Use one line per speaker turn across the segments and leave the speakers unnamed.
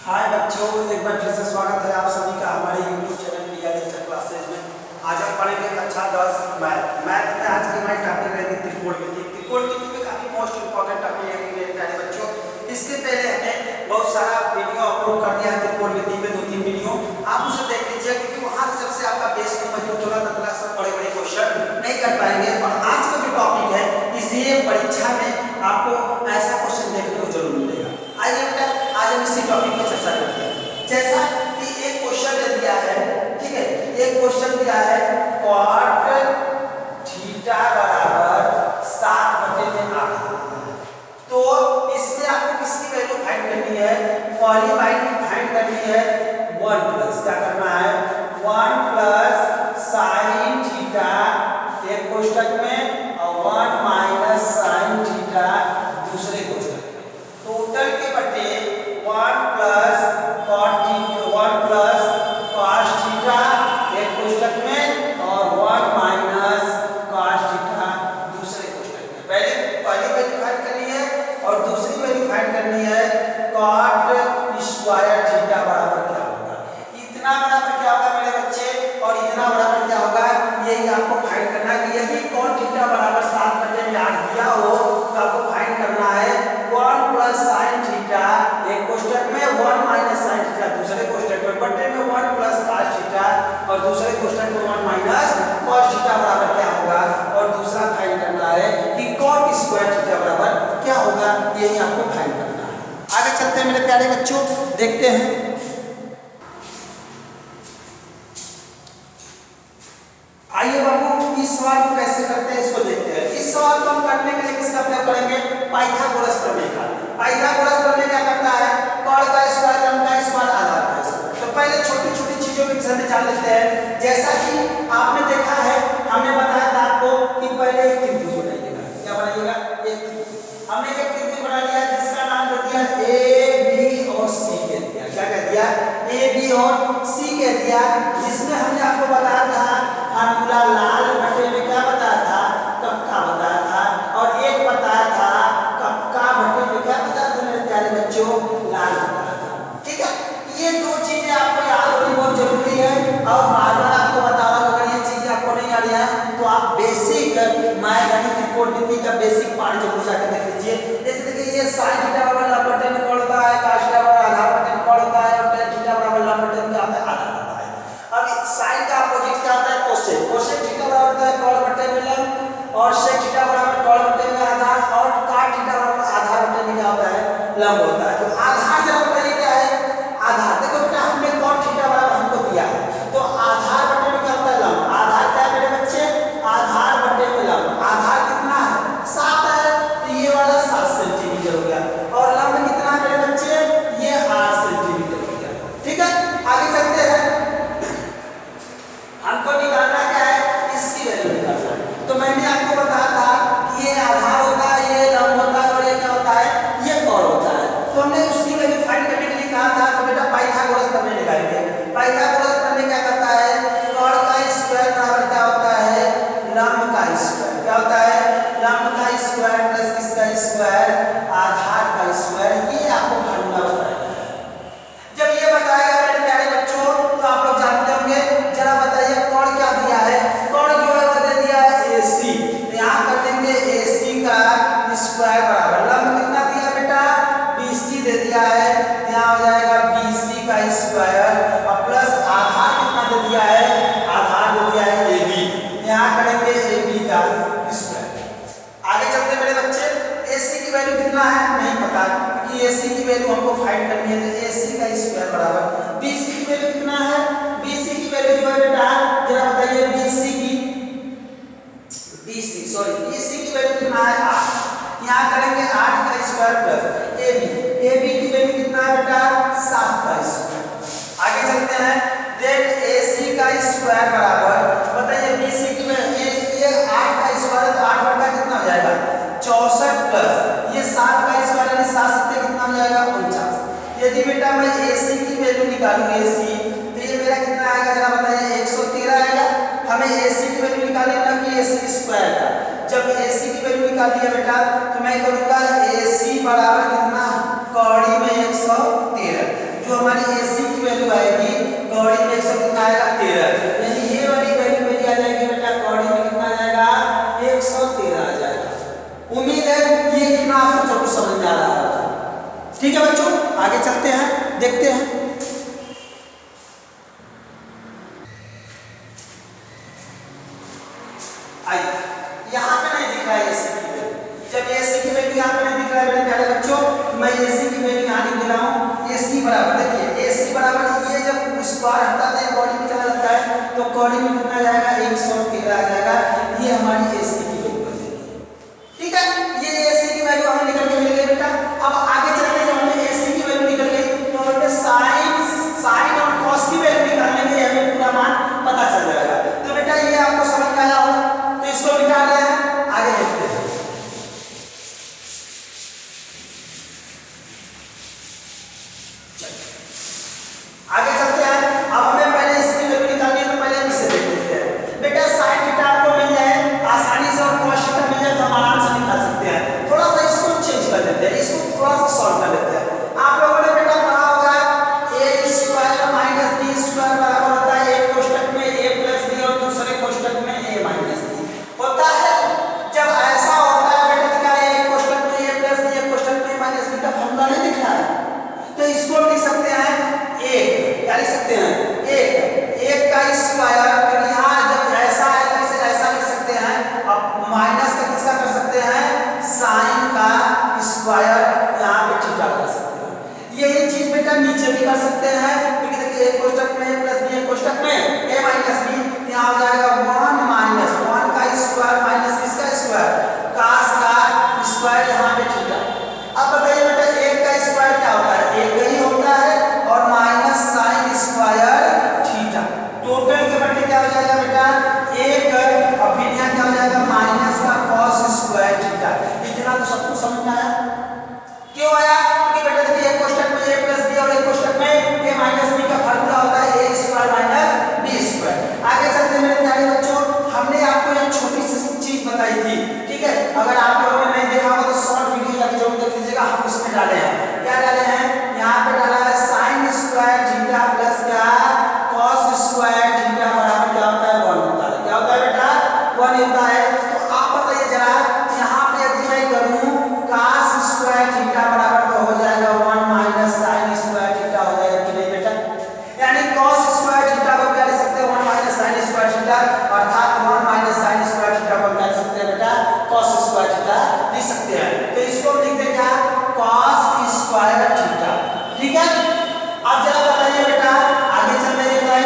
हाय बच्चों, एक बार फिर से स्वागत है आप सभी का हमारे YouTube चैनल प्रिया लेक्चर क्लासेज में। आज हम पढ़ेंगे कक्षा 10 मैथ में आज की हमारी टॉपिक रहेगी त्रिकोणमिति। त्रिकोणमिति में काफी मोस्ट इंपॉर्टेंट टॉपिक है मेरे प्यारे बच्चों। इसके पहले हमने बहुत सारा वीडियो अपलोड कर दिया है त्रिकोणमिति में, 2-3 वीडियो आप उसे देख लीजिए, क्योंकि वहां से जब से आपका बेस में मजबूत होगा तब तक सब बड़े बड़े क्वेश्चन नहीं कर पाएंगे। और आज का जो टॉपिक है इसलिए परीक्षा में आपको ऐसा क्वेश्चन देखने को जरूर मिलेगा। आइए बेटा आज हम इसी टॉपिक पर चर्चा करते हैं। जैसा कि एक क्वेश्चन दे दिया है, ठीक है, एक क्वेश्चन दिया है cot थीटा बराबर 7/8। तो इसमें आपको किसकी वैल्यू फाइंड करनी है? पहली वैल्यू फाइंड करनी है 1 प्लस क्या करना है 1 प्लस sin थीटा एक कोष्ठक में और 1 माइनस sin थीटा दूसरे कोष्ठक में। टोटल के बटे 1 प्लस cos थीटा एक कोष्ठक में और 1 माइनस cos थीटा दूसरे कोष्ठक में। पहली वैल्यू फाइंड करनी है और दूसरी वैल्यू फाइंड करनी है cot स्क्वायर थीटा बराबर क्या होगा। इतना बराबर क्या होगा मेरे बच्चे और इतना बराबर क्या होगा, यही आपको फाइंड करना है। कि यदि cot थीटा बराबर 7/8 दिया हो तो आपको फाइंड करना है 1 प्लस sin थीटा एक कोष्ठक में 1 माइनस sin थीटा दूसरे कोष्ठक में बटे में 1 प्लस cos थीटा और दूसरे कोष्ठक में 1 माइनस cos थीटा बराबर क्या होगा। और दूसरा फाइंड करना है कि cot स्क्वायर थीटा बराबर क्या होगा, यही आपको फाइंड करना है। आगे चलते हैं मेरे प्यारे बच्चों, देखते हैं। आइए बाबू इस सवाल को कैसे करते हैं इसको देखते हैं। इस सवाल को हम करने के लिए किसका प्रयोग करेंगे? पाइथागोरस प्रमेय का। पाइथागोरस प्रमेय क्या करता है? cot का स्क्वायर लंब का स्क्वायर आधार का स्क्वायर। तो पहले छोटी-छोटी चीजों के विषय में जान लेते हैं। जैसा कि आपने देखा है, हमने बताया था आपको कि पहले एक त्रिभुज बनाइएगा। क्या बनाइएगा? एक त्रिभुज। हमने एक त्रिभुज बना लिया जिसका नाम दे दिया A B और C कह दिया। क्या कह दिया? A B और C कह दिया, जिसमें हमने आपको बताया था फार्मूला लाल बटे में क्या बताया था? कक्का बताया था। और एक बताया था कक्का बटे में क्या बताया था मेरे प्यारे बच्चों? लाल बताया था। ठीक है, ये दो चीजें आपको याद होनी बहुत जरूरी है। और बार-बार आपको बता रहा हूं, अगर ये चीजें आपको नहीं आ रही है तो आप बेसिक मैं गणित त्रिकोणमिति का बेसिक पार्ट जरूर जाकर देख लीजिए। जैसे देखिए ये sin थीटा बराबर लंब बटे में कौन होता है? cos थीटा बराबर आधार बटे में कौन होता है? और tan थीटा बराबर लंब बटे में क्या होता है? आधार होता है। अब sin का अपोजिट क्या होता है? cosec। cosec थीटा बराबर होता है cos बटे में लंब और sec थीटा बराबर cos बटे में आधार और cot थीटा बराबर आधार बटे में क्या होता है? लंब होता है। तो आधार जरा बताइए क्या है? आधार देखो बेटा, हमने cot थीटा बराबर हमको दिया है, तो आधार बटे में क्या होता है? लंब। आधार क्या है मेरे बच्चे? आधार बटे में लंब। आधार कितना है? 7 है, तो ये वाला 7 सेंटीमीटर हो गया। और लंब कितना है मेरे बच्चे? ये 8 सेंटीमीटर हो गया। ठीक है, आगे चलते हैं। हमको निकालना क्या है? इसकी वैल्यू निकालना है। तो मैंने आपको बताया था कि ये आधार होता है, ये लंब होता है और ये क्या होता है? ये cot होता है। तो हमने उसकी वैल्यू फाइंड करने के लिए कहा था तो बेटा पाइथागोरस प्रमेय निकालेंगे। पाइथागोरस प्रमेय क्या करता है? cot का स्क्वायर बराबर क्या होता है? लंब का स्क्वायर। क्या होता है? लंब का स्क्वायर प्लस किसका स्क्वायर? आधार का स्क्वायर। ये आपको फार्मूला बताया है। जब ये बताया मेरे प्यारे बच्चों तो आप लोग जानते होंगे, जरा बताइए cot क्या दिया है? cot जो है वो दे दिया है AC। तो यहां कर देंगे AC का स्क्वायर बराबर लंब कितना दिया बेटा? BC दे दिया है, यहां हो जाएगा BC का स्क्वायर और प्लस आधार कितना दे दिया है? आधार दे दिया है AB। यहां करेंगे AB का स्क्वायर। आगे चलते मेरे बच्चे, AC की वैल्यू कितना है नहीं पता, क्योंकि AC की वैल्यू हमको फाइंड करनी है। तो AC का स्क्वायर बराबर BC की वैल्यू कितना है? BC की वैल्यू जो है बेटा जरा बताइए, BC की वैल्यू कितना है? 8। यहां करेंगे 8 का स्क्वायर प्लस AB की वैल्यू कितना है बेटा? 7 का स्क्वायर। आगे चलते हैं, देन AC का स्क्वायर बराबर बताइए BC की वैल्यू, ये 8 का स्क्वायर तो 8 बटा कितना हो जाएगा? 64 प्लस ये 7 का स्क्वायर यानी 7 7 कितना हो जाएगा? 49। यदि बेटा मैं AC की वैल्यू निकालूं AC, तो ये मेरा कितना आएगा जरा बताइए? 113 आएगा। हमें AC की वैल्यू निकालनी है ना कि AC स्क्वायर का। जब AC की वैल्यू निकाल लिया बेटा तो मैं करूंगा AC बराबर कितना? कौड़ी में 113, जो आगे चलते हैं, देखते हैं। आइए, यहाँ पे नहीं दिख रहा है एसी की वैल्यू। जब एसी की वैल्यू यहाँ पे नहीं दिख रहा है मेरे प्यारे बच्चों, मैं एसी की वैल्यू यहाँ लिख दे रहा हूँ। एसी बराबर, देखिए एसी बराबर ये जब उस बार हटाते हैं बॉडी में चला जाता है तो बॉडी में कितना जाएगा, 113 आ जाएगा। ये हमारी एसी की वैल्यू बन जाएगी। ठीक है, ये एसी की वैल्यू हमें निकल के मिल गई बेटा। अब आगे चलते जब हमें एसी की वैल्यू निकल गई तो हमें साइन और कॉस की वैल्यू निकालने में हमें पूरा मान पता चल जाएगा। तो बेटा ये आपको समझ में आया होगा, तो इसको मिटा रहे हैं, आगे देखते हैं। आगे चलते हैं। अब हमें पहले इसकी वैल्यू निकालनी है तो पहले हम इसे देख लेते हैं। बेटा साइन थीटा आपको मिल जाए आसानी से और कॉस थीटा मिल जाए तो हम आराम से निकाल सकते हैं। थोड़ा सा इसको चेंज कर देते हैं, इसको थोड़ा सा सॉल्व कर लेते हैं। आप लोगों ने बेटा पढ़ा होगा a square minus b square बराबर होता है एक कोष्ठक में a प्लस b और दूसरे कोष्ठक में a माइनस b होता है। जब ऐसा होता है बेटा क्या है, एक कोष्ठक में a प्लस b एक कोष्ठक में a माइनस b का फॉर्मूला नहीं दिख रहा है, तो इसको लिख सकते हैं एक, क्या लिख सकते हैं, एक का स्क्वायर। यहाँ जब ऐसा है तो इसे ऐसा लिख सकते हैं। अब माइनस का किसका कर सकते हैं, साइन का स्क्वायर, यहाँ पे थीटा कर सकते हैं। यही चीज बेटा नीचे भी कर सकते हैं, क्योंकि देखिए एक कोष्ठक में प्लस बी एक कोष्ठक में a माइनस बी, यहाँ हो जाएगा 1 माइनस 1 का स्क्वायर माइनस किसका स्क्वायर, cos का स्क्वायर, यहाँ पे थीटा। अब बताइए बेटा एक का स्क्वायर क्या होता है, एक ही होता है, और minus sine square theta, total के बटे क्या हो जाएगा बेटा एक, और फिर यहाँ क्या हो जाएगा माइनस का cos स्क्वायर थीटा। इतना तो सबको समझ में आया। क्यों आया, क्योंकि बेटा देखिए एक कोष्ठक में a प्लस b और एक कोष्ठक में a माइनस b का फार्मूला होता है a square minus b square. आगे चलते हैं मेरे प्यारे बच्चों, हमने आपको एक छोटी सी चीज बताई थी, ठीक है। अगर आप लोगों ने नहीं देखा होगा तो शॉर्ट वीडियो जाके जरूर देख लीजिएगा। हम उसमें डाले हैं, क्या डाले हैं, यहाँ पे डाला है साइन स्क्वायर थीटा प्लस क्या कॉस स्क्वायर थीटा बराबर क्या होता है, 1 होता है। क्या होता है बेटा, 1 होता है। तो आप बताइए जरा, यहाँ पे यदि मैं करूँ cos स्क्वायर थीटा बराबर तो हो जाएगा 1 माइनस साइन स्क्वायर थीटा हो जाएगा कि नहीं बेटा, यानी cos स्क्वायर थीटा को क्या लिख सकते हैं 1 माइनस साइन स्क्वायर थीटा, अर्थात 1 माइनस साइन स्क्वायर थीटा को क्या लिख सकते हैं बेटा cos स्क्वायर थीटा लिख सकते हैं। तो इसको लिख दे क्या cos स्क्वायर थीटा, ठीक है। अब जरा बताइए बेटा आगे चल रही है,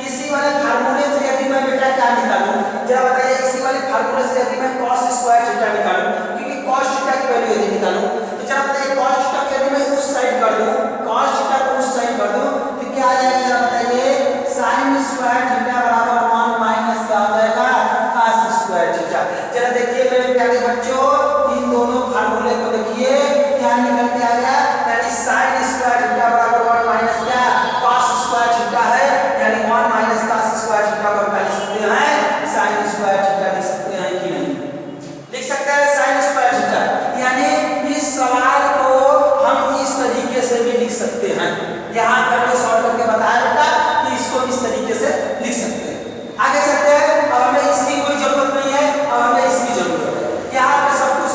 इसी वाले फार्मूले से यदि मैं बेटा क्या निकालूं, जरा बताइए इसी वाले फार्मूले से यदि मैं cos स्क्वायर थीटा निकालूं, क्योंकि cos थीटा की वैल्यू यदि निकालूं तो जरा बताइए cos थीटा को यदि मैं उस साइड कर दूं, cos थीटा को उस साइड कर दूं तो क्या आ जाएगा, जरा बताइए sin स्क्वायर थीटा बराबर 1 माइनस क्या हो जाएगा cos स्क्वायर थीटा। जरा देखिए मेरे प्यारे बच्चों, इन दोनों फार्मूले को देखिए क्या निकल के आ गया, यानी sin स्क्वायर थीटा बराबर 1 माइनस क्या cos स्क्वायर थीटा है, यानी 1 माइनस cos स्क्वायर थीटा को क्या लिख सकते हैं, sin स्क्वायर थीटा लिख सकते हैं कि नहीं, लिख सकते हैं sin स्क्वायर थीटा। यानी इस सवाल को हम इस तरीके से भी लिख सकते हैं। यहाँ पर मैं सॉल्व करके बताया बेटा कि इसको इस तरीके से लिख सकते हैं। आगे चलते हैं, अब हमें इसकी कोई जरूरत नहीं है, अब हमें इसकी जरूरत है। यहाँ पे सब कुछ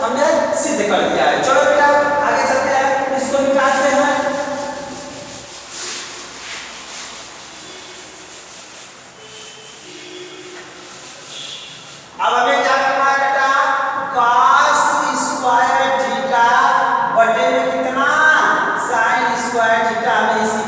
हमने सिद्ध कर दिया है। चलो बेटा आगे चलते हैं, इसको निकालते हैं। अब हमें क्या करना है बेटा, cos स्क्वायर थीटा बटे में कितना sin स्क्वायर थीटा, हमें इसी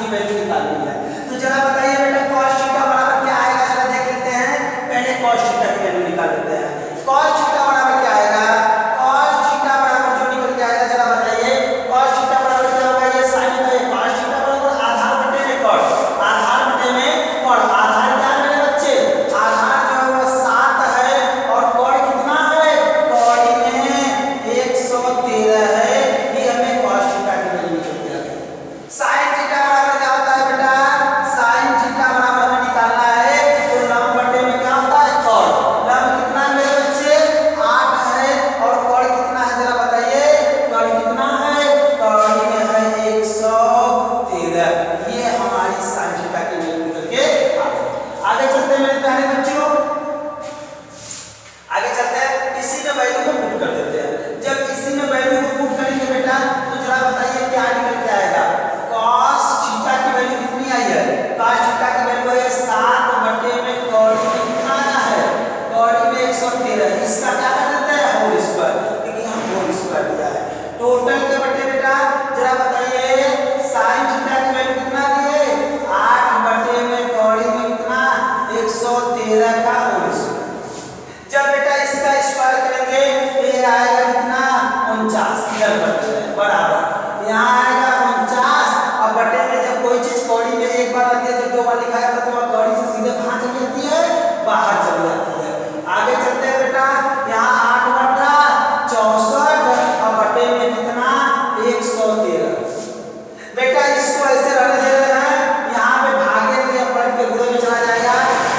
113। बेटा इसको ऐसे रहने दे रहे हैं, यहाँ पे भागे में पलट के गुणे में चला जाएगा।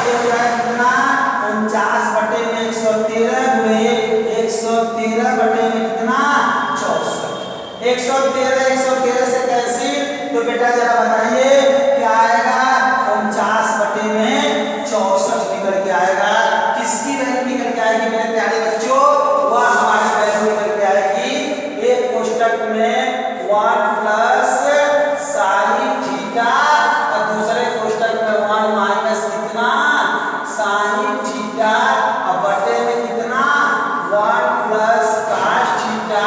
ये हो जाएगा कितना 49 बटे में 113 गुणे 113 बटे में कितना 64। 113 से कैंसिल, तो बेटा जरा बताइए क्या आएगा 49 बटे में 64 निकल के आएगा। किसकी वैल्यू निकल के आएगी मेरे प्यारे बच्चों? वह हमारी वैल्यू निकल के आएगी एक कोष्टक में 1 प्लस साइन थीटा और दूसरे कोष्टक में 1 माइनस कितना साइन थीटा और बटे में कितना 1 प्लस cos थीटा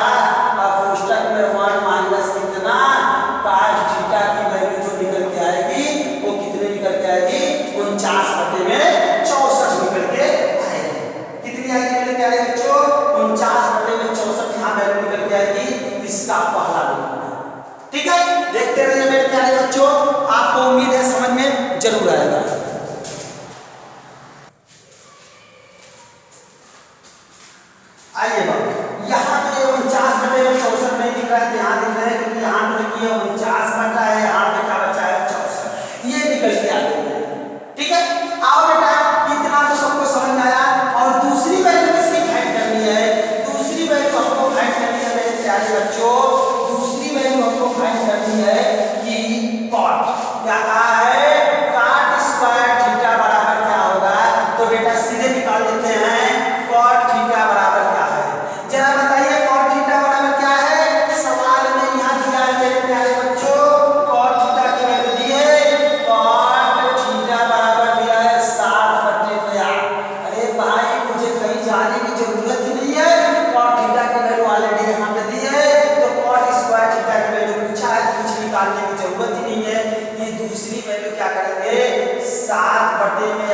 और कोष्टक में 1 माइनस कितना cos थीटा की वैल्यू जो निकल के आएगी वो कितने निकल के आएगी 49 बटे में 64 निकल के आएगी। कितनी आएगी मेरे प्यारे बच्चों? 49 बटे में 64 यहाँ वैल्यू निकल के आएगी। इसका पहला बिंदु, ठीक है। देखते रहिए मेरे प्यारे बच्चों, आपको उम्मीद है समझ में जरूर आएगा। आइए बाबू, यहाँ पे 49 बटे में 64 नहीं दिख रहा है, यहाँ दिख रहा है क्योंकि यहाँ पे देखिए 49 बटा है, यहाँ पे क्या बचा है 64, ये निकल के आ गया। ठीक है, आओ बेटा इतना तो सबको समझ में आया। और दूसरी वैल्यू किसकी फाइंड करनी है? दूसरी वैल्यू हमको फाइंड करनी है मेरे प्यारे बच्चों, दूसरी वैल्यू हमको फाइंड करनी है कि cot क्या कहा है cot स्क्वायर थीटा बराबर क्या होगा। तो बेटा सीधे निकाल लेते हैं cot थीटा बराबर क्या है। जरा बताइए cot थीटा बराबर क्या है? सवाल में यहाँ दिया है मेरे प्यारे बच्चों, cot थीटा की वैल्यू दी है, cot थीटा बराबर दिया है 7/50। अरे भाई मुझे कहीं जाने की जरूरत ही नहीं है, cot थीटा की वैल्यू ऑलरेडी यहाँ पे दी है। तो cot स्क्वायर थीटा की वैल्यू पूछा है, कुछ निकालने की जरूरत ही नहीं है। ये दूसरी वैल्यू क्या करेंगे 7 बटे में